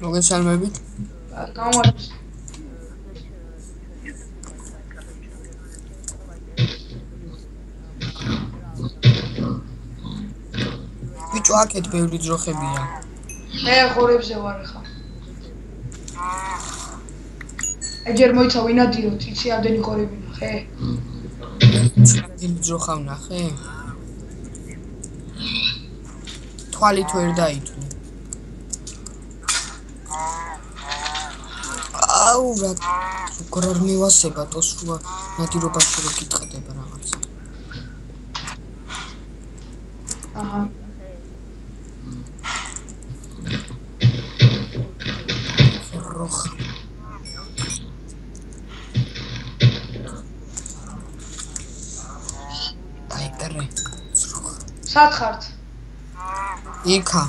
მოგესალმებით. გამარჯობა. ბიჭო, აქეთ ბევრი ძროხებია. მე ხორებზე ვარ ახლა. ჯერ მოიცა ვინადიროთ, იცი ამდენი ხორები ნახე? ძროხა ვნახე? თვალით ვერ დაითვლი. აუ, როგორ არ მივასება თოს როა ნადირობაში რო გიტყდება რაღაცა. აჰა. როხა. დაიკრე. სად ხართ? იქა.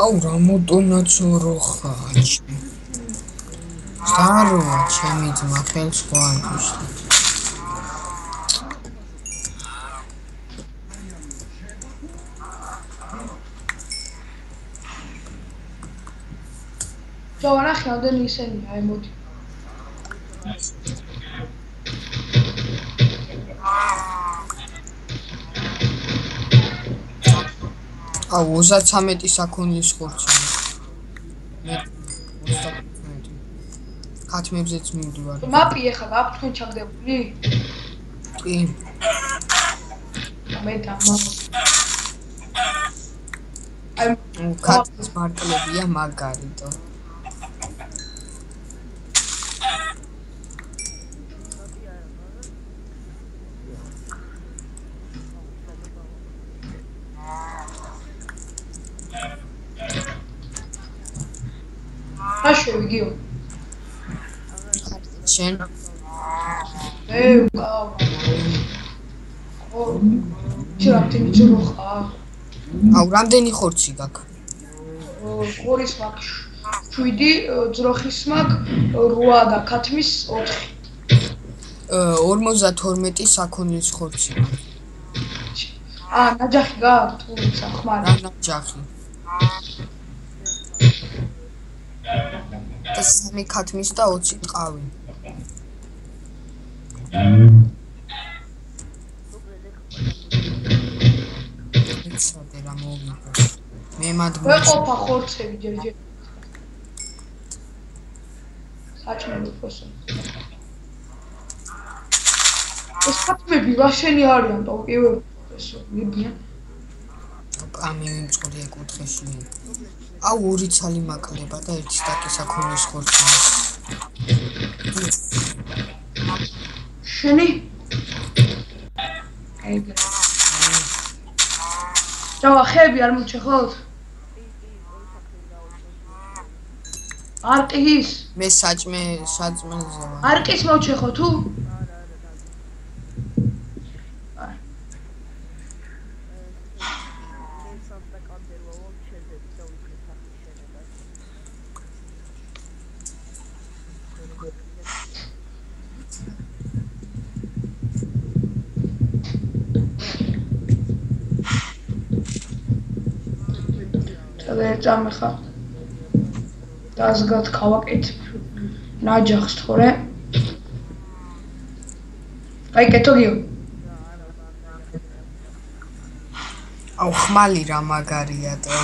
აუ, რა მოტონაცო როხა. სტაროა, ჩემი ძმა ხელს გვანტუშდა. ჯოვანახი ამდენი ისენია, აი მოდი. აუ 33 საქონლის ხორცი. მე 35. ხათმებზეც მივდივარ. მაპი ახლა გაქვთ თქვენ ჩაგდებული? კი. მე დამა. აი ხათის მარტლებია მაგარიტო. აშო იგიო. შენ უკავა. ო, ჩრაფტინი ჯროხა. აუ, რამდენი ხორცი გაქვს? ხორის მაქვს 7, ძროხის მაქვს 8 და ქათმის 4. 52 საქონლის ხორცი. ნაჯახი გაქვთ თუმცა ხმარი. რა ნაჯახი? და 3 ქათმის და 20 ტყავი. იცოდე რა მოვიდა. მე ვეყოფა ხორცები ჯერჯერ. საჭმელი ფოსო. ეს ქათმები რა შენი არიან ტოკიო ესო მიბიან. ამი მიმწყური ეკუთხეში. აუ, 2 ცალი მაკლება და 1 სტაკი საქონლის ხორცი. შენი? ეგრე. ჯავა ხეები არ მოჩეხოთ? არყის? მე საჭმელზე ვარ. არყის მოჩეხო თუ? წამე ხარ დაზგად გავაკეთებ ნაჯახს თორე აი კეთოგიო აუ, ხმალი რა მაგარია და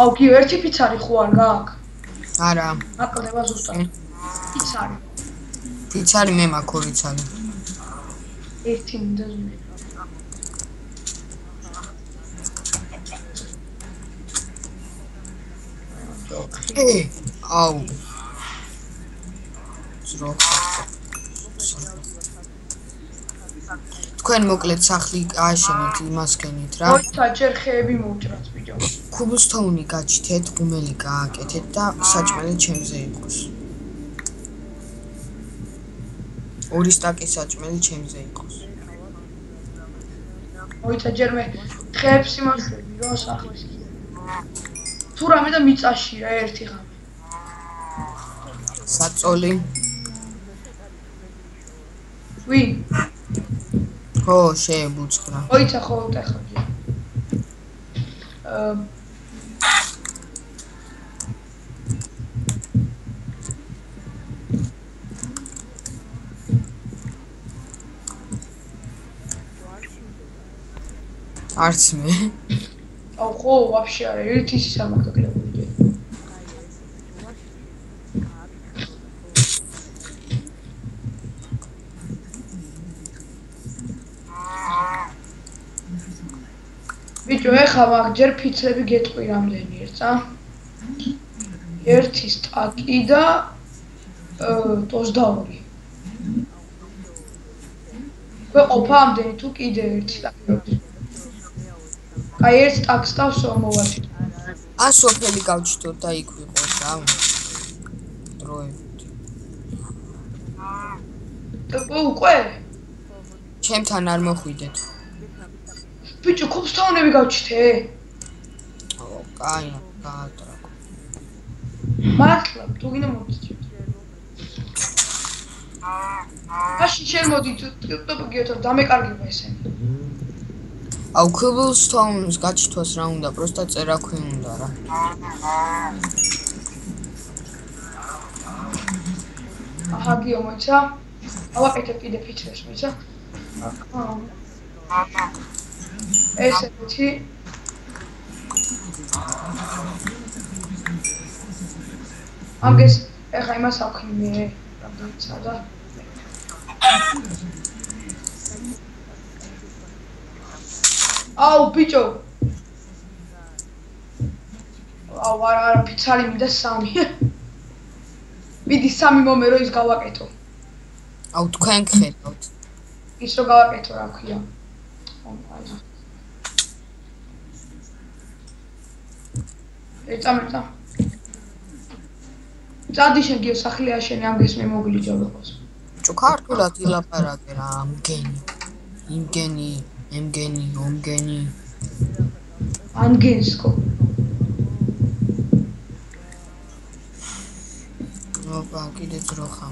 აუ კი ერთი პიცარი ხო არ გაქვს? არა. აკლდება ზუსტად პიცარი. პიცარი მე მაქვს 2 ცალი. ერთი მინდა ზუსტად. აუ. ძროხა. თქვენ მოკლედ სახლი ააშენეთ იმას გენით რა. მოიცა ჯერ ხეები მოვჭრათ ბიჭო. ქუბუსთოუნი გაჩითეთ, ღუმელი გააკეთეთ და საჭმელი ჩემზე იყოს. 2 სტაკი საჭმელი ჩემზე იყოს. მოიცა ჯერ მე ხეებს იმაშვები რა სახლის. თუ რამე და მიწაში რა ერთი ხამი. საწოლი. ვინ? ხო, შეებუცხრა. მოიცა ხოლმე ახლა. არც მე. აუ ხო, ვაფშე არა, ერთი ის არ მაქვს დაკლებული. ბიჭო, ეხლა მაგ ჯერ ფიცები გეტყვი რამდენი ერთსა? ერთი სტაკი და 22. გვეყოფა ამდენი თუ კიდე ერთი სტაკი? აი ერთ სტაკს დავს მოვაჭი. სოფელი გავჩიტოთ და იქ ვიყოთ რა. დროებით. უკვე? ჩემთან არ მოხვიდეთ. ბიჭო, ქობსთაუნები გავჩითე? კაი, გაატრაკო. მართლა, თუ გინდა მოვიწყო. მაშინ შენ მოდი ტოპოგიოთ რომ დამეკარგება ესენი. აუ ქობსთაუნს გაჩითოს რა უნდა, პროსტა წერა ქვი უნდა რა. აჰა, გიო მოიცა? ავაკეთებ კიდე ფიჩრებს, მოიცა? ესეთი ამგეს ეხა იმას აქვი მე რამდენიცა და აუ ბიჭო აუ არა ფიცარი მინდა 3 მიდი 3 მომერო ის გავაკეთო აუ თქვენ გხედავთ ის რო გავაკეთო რა ქვია ეწამეთა წადი შენ გიო სახლი აშენე ამგეს მე მოგლიჯავ იყოს ბიჭო ქართულად ილაპარაკე რა ამგენი იმგენი ემგენი ომგენი ანგენსკო ოპა კიდე ძროხა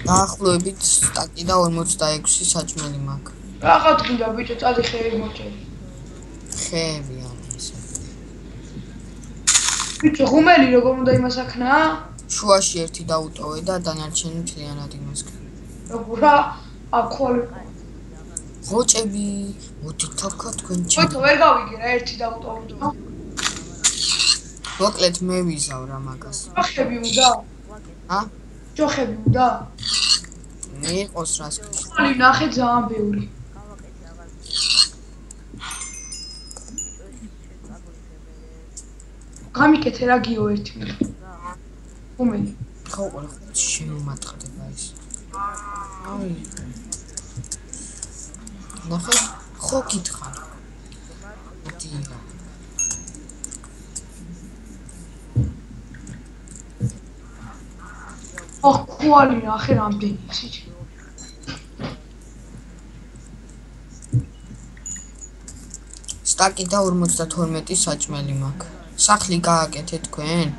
დაახლოებით სტაკი და 46 საჭმელი მაქვს რაღაც გინდა ბიჭო წადი ხეები მოჭერი ხეები ან ესე ბიჭო ღუმელი როგორ უნდა იმასაქნა შუაში ერთი დაუტოვე და დანარჩენი მთლიანად იმასქნა როგორა აკოლი ღოჭები მოდით თქო თქვენ მოიცა ვერ გავიგე რა ერთი დაუტოვე მოკლედ მე ვიზავ რა მაგას ჯოხები უნდა ჯოხები უნდა მიიყოს რას ხალი ნახე ძალიან ბევრი გამიკეთე რა გიო ერთი უმენი ხო ყველა შემომატყდება ის აი ნახე ხო გითხარ დინა ოხ ხوالი ნახე რამდენი იცით სტაკი და 52 საჭმელი მაქვს სახლი გააკეთე თქვენ?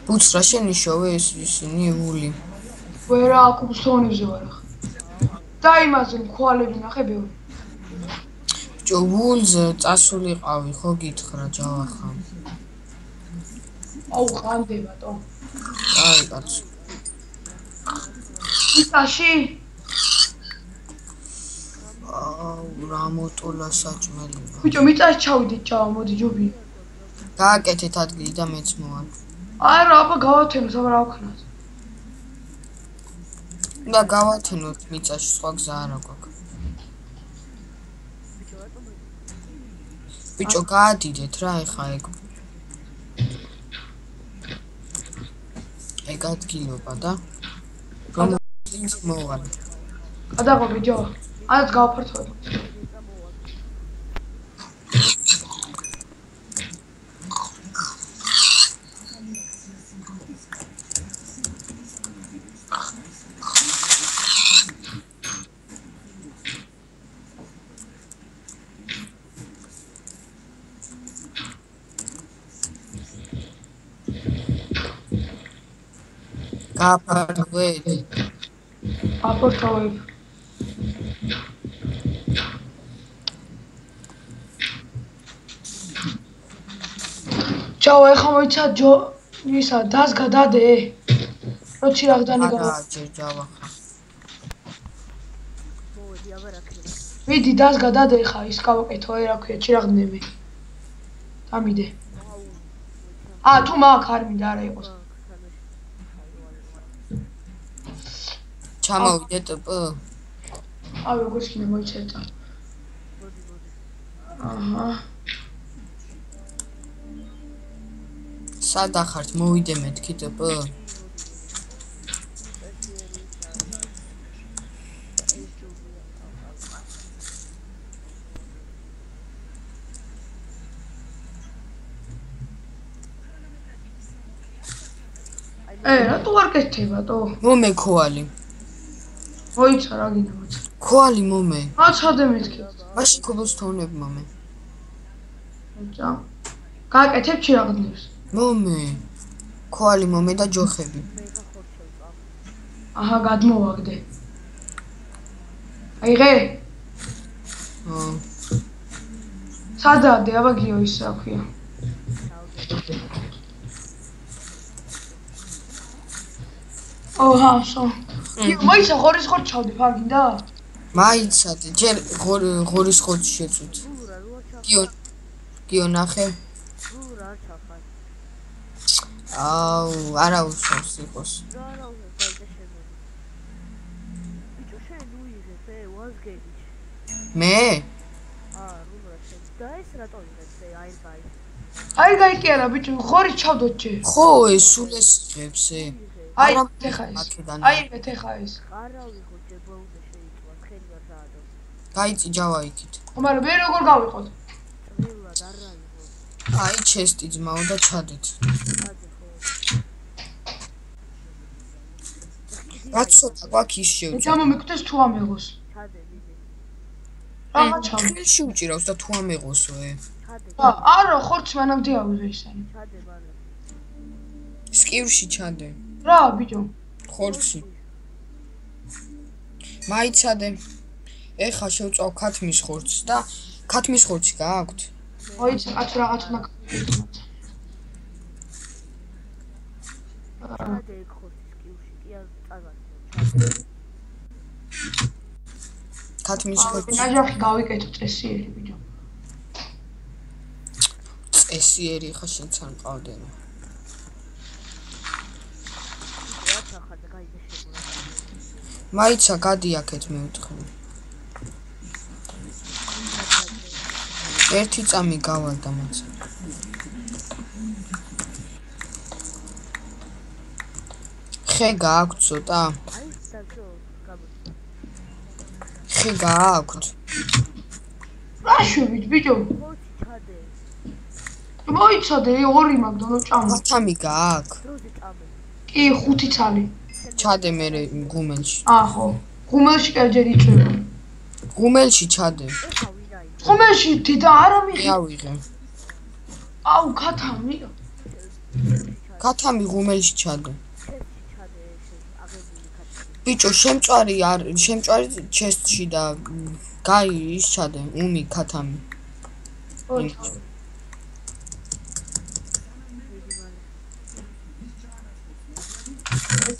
ბუცრა შენიშოვე ისინი ული. ვერა აკუბსონებზე ვარ ახლა. და იმაზე ხვალები ნახე ბევრი. ბიჭო ულზე წასულიყავი ხო გითხრა ჯავახა. აუ ყანდება თო. აი კაცო. იტაში რა მოტოლა საჭმელი. ბიჭო მიწაში ჩავიდეთ ჩავა მოდი ჯობია. გააკეთეთ ადგილი და მეც მოვალ. აი რა აბა გავათენოთ აბა რა ვქნათ. და გავათენოთ მიწაში სხვა გზა არ აქვს. ბიჭო გაადიდეთ რა ეხა ეგ. ეგ ადგილობა და რომ მოვალ. გადაღო ბიჭო. აიც გავფართოვე. გააფართოვეთ? აფორტოვებ. ჩაო, ეხლა მოიცა ისა დასგა დადე. როჩი რაღდანი გავა. არა, ჯერ ჯავახა. ვიდი დასგა დადე ხა ის გავაკეთო რა ქვია ჩირაღდნები. დამიდე. თუ მაგ არ მინდა არა იყოს. ჩამოვიდე ტპ. როგორც კიდე მოიწერდა. აჰა. სად ახართ მოვიდე მეთქი ტპ. რატო არ კეთებატო? მომე ქოალი. მოიცა რა გინდა მოიცა. ქოალი მომე. ჩადე მეთქი. მაშინ ქობლსტოუნები მომე. ჯა. გააკეთებ ჩირაღდნებს. მომე. ქოალი მომე და ჯოხები. აჰა, გადმოვაგდე. აიღე? სადადე, აბა გიო ის რა ქვია. სო. მოიცა ღორის ხორცი ჩავდე, ფარ გინდა? მაიცადე, ჯერ ღორის ხორცი შეწვით. გიო ნახე. არა უშავს იყოს. მე? აი გაიკი არა ბიჭო, ღორის ჩავდოთ ჯერ. ხო, ეს სულ ეს ღებს აი ეხა ეს. აი ეხა ეს. გაიწი ჯავა იქით. მაგრამ მე როგორ გავიყოთ? აი ჩესტი ძმაო და ჩადეთ. რაც ცოტა გვაქვს ის შევჭერ. გამომიგდეს თუ ამეღოს. რა ჩავ. ხელში უჭირავს და თუ ამეღოსო არა, ხორცი მანამდე აუზე ისანი. სკივრში ჩადე. რა ბიჭო? ხორცი. მაიცადე. ეხა შევწავ ქათმის ხორცს და ქათმის ხორცი გააქვთ? მოიცა კაც რაღაც უნდა ქათმის ხორცი. ნაჯახი გავიკეთო წესიერი ბიჭო. წესიერი ხა შენც არ მყავდე. მაიცა გადი აქეთ მევთხრი. ერთი წამი გავალ და მაცა. ხე გააქვთ ცოტა? ხე გააქვთ? რა შვიდ ბიჭო? მოიცადე ორი მაგდანო ჭამა. ქათამი გააქვს? კი, 5 ცალი. ჩადე მე ღუმელში. ხო. ღუმელში კერჯერ იწვევა. ღუმელში ჩადე. ღუმელში დედა არ ამიღე. ავიღე. ქათამი. ქათამი ღუმელში ჩადე. ბიჭო, შემწვარი ჩესტში და გაი ის ჩადე, უმი ქათამი.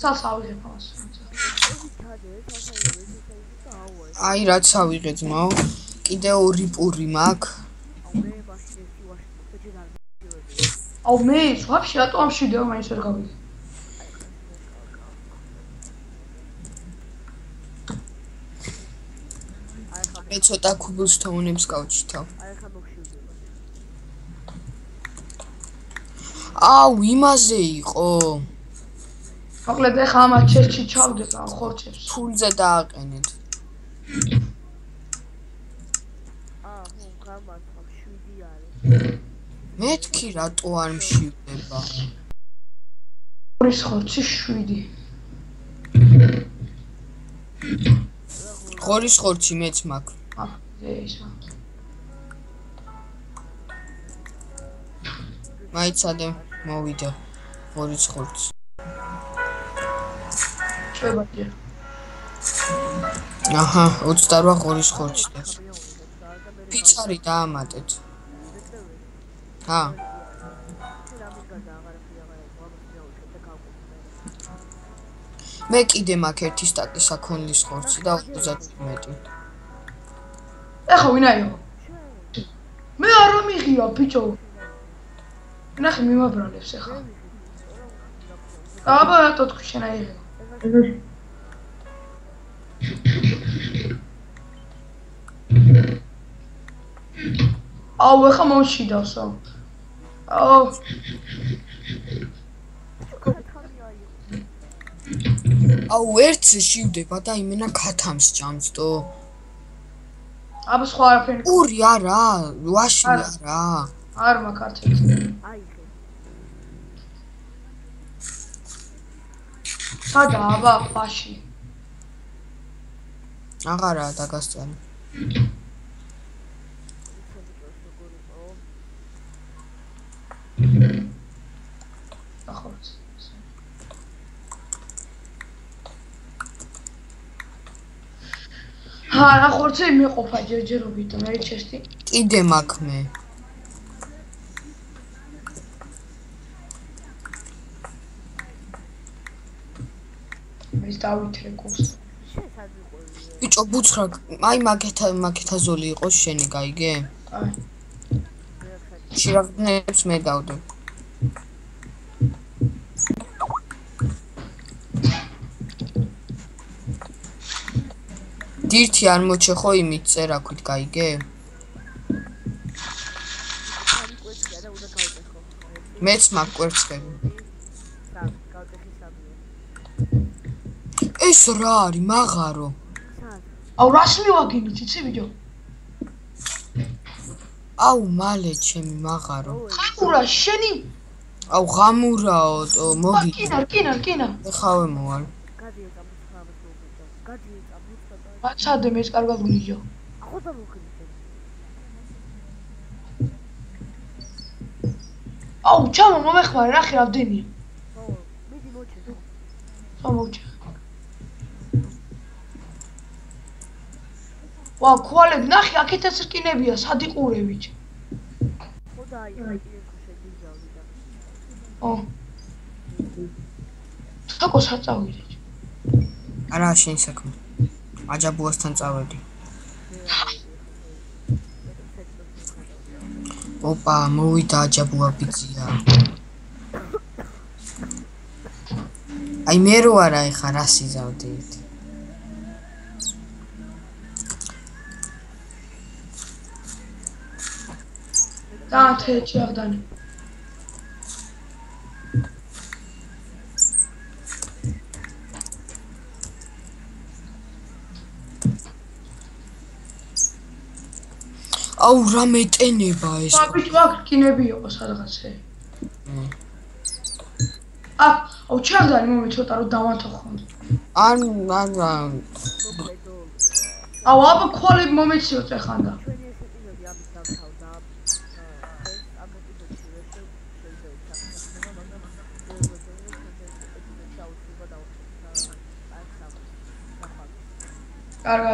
ცალს ავიღე ფას. აი რაც ავიღე ძმაო, კიდე 2 პური მაქვს. მე ვაფშე რატო ამშვიდეო მაინც ვერ გავიგე. მე ცოტა ქუბლსტოუნებს გავჩითავ. იმაზე იყო. მოკლედ ეხა ამათ ჩესტში ჩავდებ ხორცებს. ფულზე დააყენეთ. მეთქი რატო არ მშივდება? ღორის ხორცი 7. ღორის ხორცი მეც მაქვს. ისა. მაიცადე, მოვიდე ღორის ხორცი. ჭვებაჭე. აჰა, 28 ღორის ხორცი. ფიცარი დაამატეთ. ჰა. მე კიდე მაქვს ერთი სტაკი საქონლის ხორცი და 37. ეხა ვინაიო? მე არ მიღია ბიჭო. ნახე მიმაბრალებს ეხა. აბა რატო თქვი შენ აიღე? აუ ეხა მომშიდავსო. აუ აუ ერთზე შივდება და იმენა ქათამს ჭამსტო. აბა სხვა არაფერი. პური არა, ვაში არა. არ მაქვს არც ერთი. სადა აბა ვაში. აღარაა დაგასწარი. ახორც. რა ხორცი მეყოფა ჯერჯერობით და მე ჩესტი. კიდე მაქვს მე. მის დავითრე კურს. ბიჭო ბუცხრა, აი მაგეთა ზოლი იყოს შენი, გაიგე? აი. შირაგნებს მე დავდებ. დირთი არ მოჩეხო იმით წერაქვით, გაიგე? მეც მაქვს კვერცხები. ეს რა არის, მაღარო? აუ რას მივაგინით, იცი ბიჭო? აუ მალე ჩემი მაღარო. ხამურა შენი? აუ ღამურაო, მოგი. კინა. ეხავე მოვალ. მაცადე მეც კარგად ვიჯო. აუ ჩამო მომეხმარე, ნახე რამდენია. მიდი მოჩე. მოჩე. ვა, ქვალები, ნახე, აქეთაც რკინებია, სად იყურებით. ხოდა აი შეგიჟავდი და. ო. თაკო საწავიდე. არა, შენ საქმე. აჯაბუასთან წავედი. ოპა, მოვიდა აჯაბუა ბიძია. აი მე რო არა ეხა რა სიზავდით. დაათეჩი აღდანი. აუ რა მეტენება ეს. ბიჭო აქ რკინები იყო სადღაცე. აუ ჩაღდანი მომე ცოტა რომ დავანთოხო. არა. აუ აბა ქვალები მომეციოთ ეხანდა. კარგად